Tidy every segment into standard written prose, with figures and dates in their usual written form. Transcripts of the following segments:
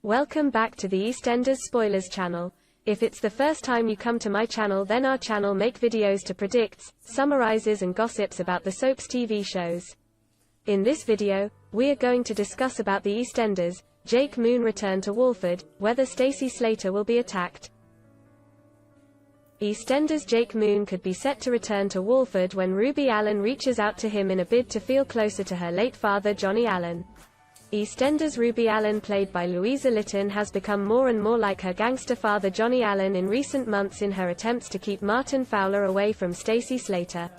Welcome back to the EastEnders Spoilers channel. If it's the first time you come to my channel, then our channel make videos to predicts, summarizes and gossips about the soaps TV shows. In this video, we are going to discuss about the EastEnders, Jake Moon return to Walford, whether Stacey Slater will be attacked. EastEnders Jake Moon could be set to return to Walford when Ruby Allen reaches out to him in a bid to feel closer to her late father Johnny Allen. EastEnders Ruby Allen, played by Louisa Litton, has become more and more like her gangster father Johnny Allen in recent months in her attempts to keep Martin Fowler away from Stacey Slater.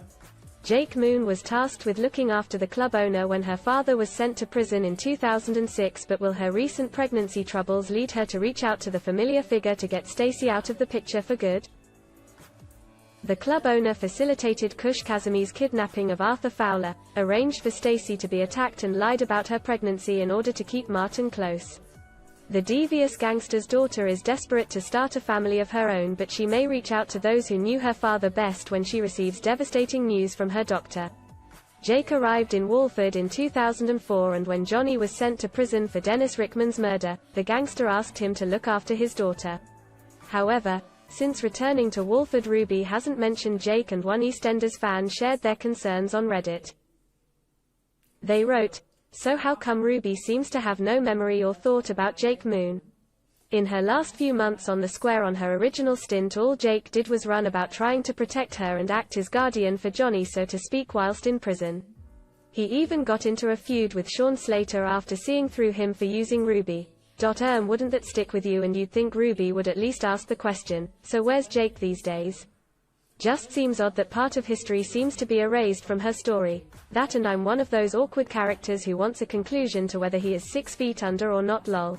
Jake Moon was tasked with looking after the club owner when her father was sent to prison in 2006, but will her recent pregnancy troubles lead her to reach out to the familiar figure to get Stacey out of the picture for good? The club owner facilitated Kush Kazemi's kidnapping of Arthur Fowler, arranged for Stacey to be attacked and lied about her pregnancy in order to keep Martin close. The devious gangster's daughter is desperate to start a family of her own, but she may reach out to those who knew her father best when she receives devastating news from her doctor. Jake arrived in Walford in 2004, and when Johnny was sent to prison for Dennis Rickman's murder, the gangster asked him to look after his daughter. However, since returning to Walford, Ruby hasn't mentioned Jake, and one EastEnders fan shared their concerns on Reddit. They wrote, "So how come Ruby seems to have no memory or thought about Jake Moon? In her last few months on the square on her original stint, all Jake did was run about trying to protect her and act as guardian for Johnny, so to speak, whilst in prison. He even got into a feud with Sean Slater after seeing through him for using Ruby. Wouldn't that stick with you? And you'd think Ruby would at least ask the question, so where's Jake these days? Just seems odd that part of history seems to be erased from her story. That, and I'm one of those awkward characters who wants a conclusion to whether he is 6 feet under or not, lol."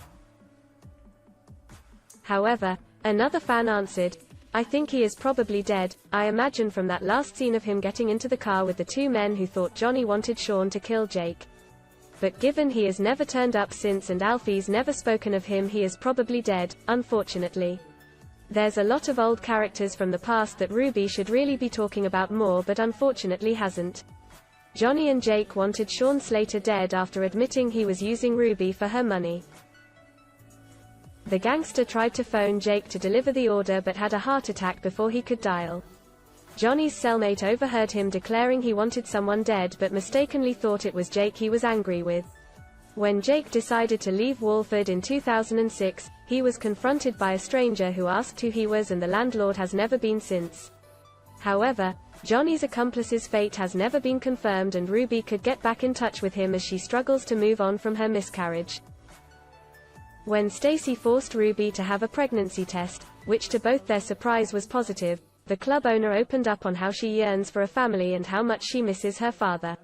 However, another fan answered, "I think he is probably dead. I imagine from that last scene of him getting into the car with the two men who thought Johnny wanted Sean to kill Jake. But given he has never turned up since and Alfie's never spoken of him, he is probably dead, unfortunately. There's a lot of old characters from the past that Ruby should really be talking about more, but unfortunately hasn't. Johnny and Jake wanted Sean Slater dead after admitting he was using Ruby for her money. The gangster tried to phone Jake to deliver the order but had a heart attack before he could dial. Johnny's cellmate overheard him declaring he wanted someone dead, but mistakenly thought it was Jake he was angry with. When Jake decided to leave Walford in 2006, he was confronted by a stranger who asked who he was, and the landlord has never been since. However, Johnny's accomplice's fate has never been confirmed, and Ruby could get back in touch with him as she struggles to move on from her miscarriage. When Stacey forced Ruby to have a pregnancy test, which to both their surprise was positive, the club owner opened up on how she yearns for a family and how much she misses her father.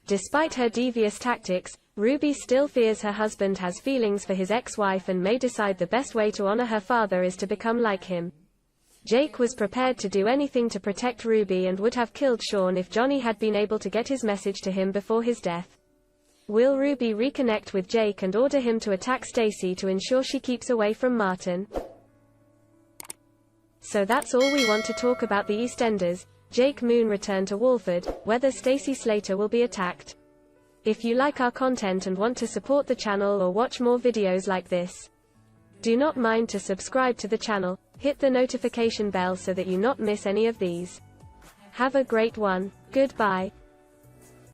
Despite her devious tactics, Ruby still fears her husband has feelings for his ex-wife and may decide the best way to honor her father is to become like him. Jake was prepared to do anything to protect Ruby and would have killed Sean if Johnny had been able to get his message to him before his death. Will Ruby reconnect with Jake and order him to attack Stacey to ensure she keeps away from Martin? So that's all we want to talk about the EastEnders, Jake Moon return to Walford, whether Stacey Slater will be attacked. If you like our content and want to support the channel or watch more videos like this, do not mind to subscribe to the channel, hit the notification bell so that you not miss any of these. Have a great one. Goodbye.